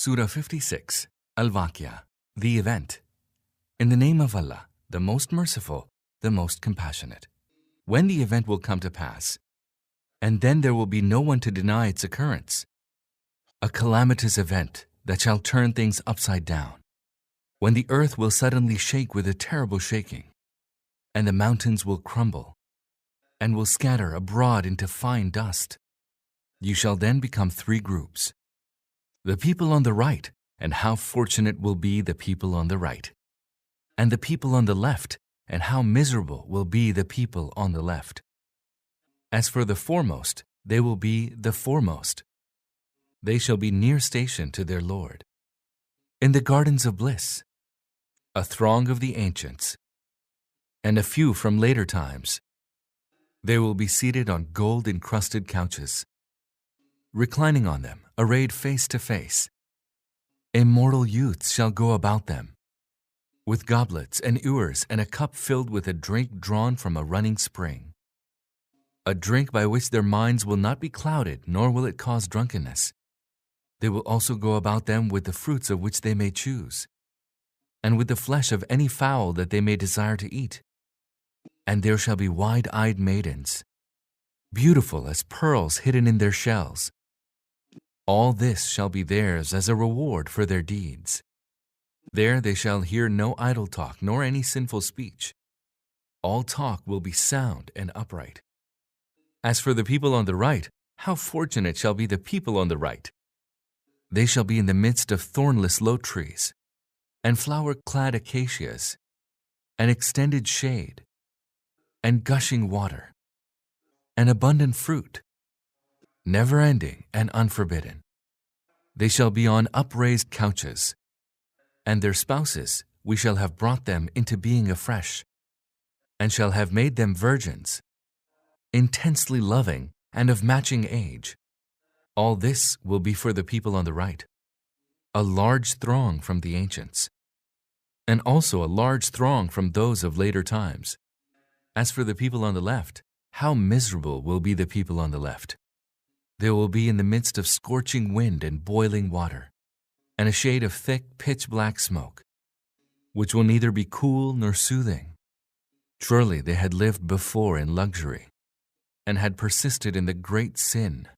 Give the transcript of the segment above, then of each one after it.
Surah 56, Al-Waqia, the event. In the name of Allah, the most merciful, the most compassionate. When the event will come to pass, and then there will be no one to deny its occurrence. A calamitous event that shall turn things upside down. When the earth will suddenly shake with a terrible shaking, and the mountains will crumble, and will scatter abroad into fine dust. You shall then become three groups. The people on the right, and how fortunate will be the people on the right. And the people on the left, and how miserable will be the people on the left. As for the foremost, they will be the foremost. They shall be near station to their Lord. In the gardens of bliss, a throng of the ancients, and a few from later times. They will be seated on gold-encrusted couches, reclining on them, arrayed face to face. Immortal youths shall go about them, with goblets and ewers and a cup filled with a drink drawn from a running spring. A drink by which their minds will not be clouded, nor will it cause drunkenness. They will also go about them with the fruits of which they may choose, and with the flesh of any fowl that they may desire to eat. And there shall be wide-eyed maidens, beautiful as pearls hidden in their shells. All this shall be theirs as a reward for their deeds. There they shall hear no idle talk, nor any sinful speech. All talk will be sound and upright. As for the people on the right, how fortunate shall be the people on the right! They shall be in the midst of thornless low trees, and flower-clad acacias, and extended shade, and gushing water, and abundant fruit, never-ending and unforbidden. They shall be on upraised couches, and their spouses we shall have brought them into being afresh, and shall have made them virgins, intensely loving and of matching age. All this will be for the people on the right, a large throng from the ancients, and also a large throng from those of later times. As for the people on the left, how miserable will be the people on the left! They will be in the midst of scorching wind and boiling water, and a shade of thick, pitch-black smoke, which will neither be cool nor soothing. Surely they had lived before in luxury, and had persisted in the great sin.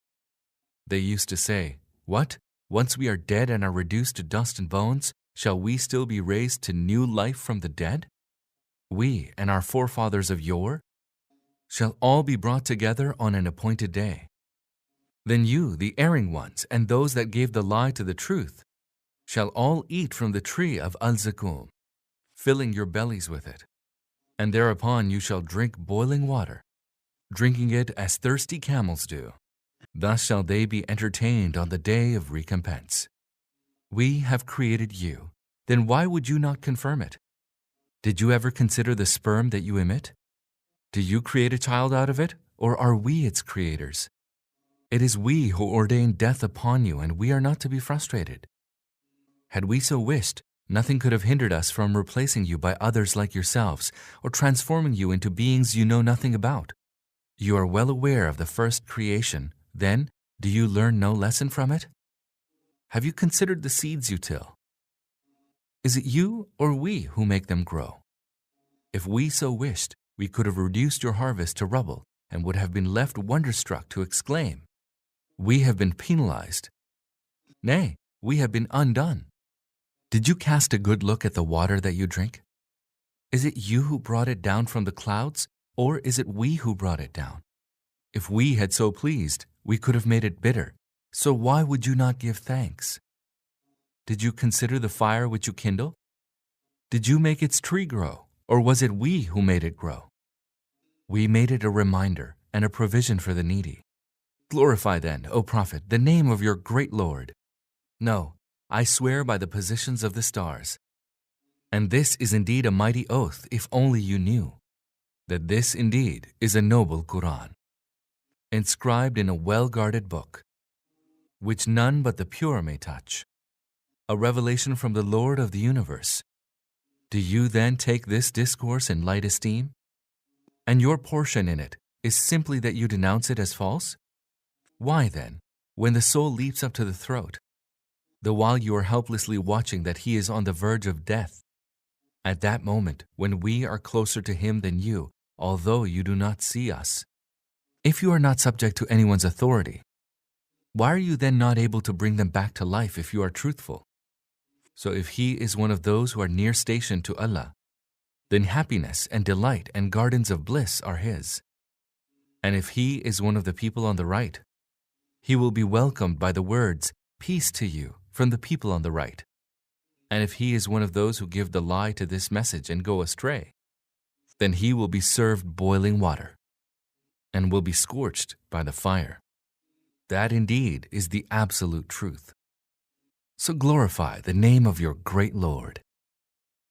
They used to say, "What? Once we are dead and are reduced to dust and bones, shall we still be raised to new life from the dead? We and our forefathers of yore shall all be brought together on an appointed day. Then you, the erring ones, and those that gave the lie to the truth, shall all eat from the tree of al-zakum, filling your bellies with it. And thereupon you shall drink boiling water, drinking it as thirsty camels do. Thus shall they be entertained on the day of recompense. We have created you, then why would you not confirm it? Did you ever consider the sperm that you emit? Do you create a child out of it, or are we its creators? It is we who ordain death upon you, and we are not to be frustrated. Had we so wished, nothing could have hindered us from replacing you by others like yourselves, or transforming you into beings you know nothing about. You are well aware of the first creation, then do you learn no lesson from it? Have you considered the seeds you till? Is it you or we who make them grow? If we so wished, we could have reduced your harvest to rubble and would have been left wonderstruck to exclaim, "We have been penalized." Nay, we have been undone. Did you cast a good look at the water that you drink? Is it you who brought it down from the clouds, or is it we who brought it down? If we had so pleased, we could have made it bitter. So why would you not give thanks? Did you consider the fire which you kindle? Did you make its tree grow, or was it we who made it grow? We made it a reminder and a provision for the needy. Glorify then, O Prophet, the name of your great Lord. No, I swear by the positions of the stars. And this is indeed a mighty oath, if only you knew, that this indeed is a noble Quran, inscribed in a well-guarded book, which none but the pure may touch, a revelation from the Lord of the universe. Do you then take this discourse in light esteem? And your portion in it is simply that you denounce it as false? Why then, when the soul leaps up to the throat, the while you are helplessly watching that he is on the verge of death. At that moment, when we are closer to him than you, although you do not see us. If you are not subject to anyone's authority, why are you then not able to bring them back to life if you are truthful? So if he is one of those who are near station to Allah, then happiness and delight and gardens of bliss are his. And if he is one of the people on the right, he will be welcomed by the words, "Peace to you," from the people on the right. And if he is one of those who give the lie to this message and go astray, then he will be served boiling water and will be scorched by the fire. That indeed is the absolute truth. So glorify the name of your great Lord.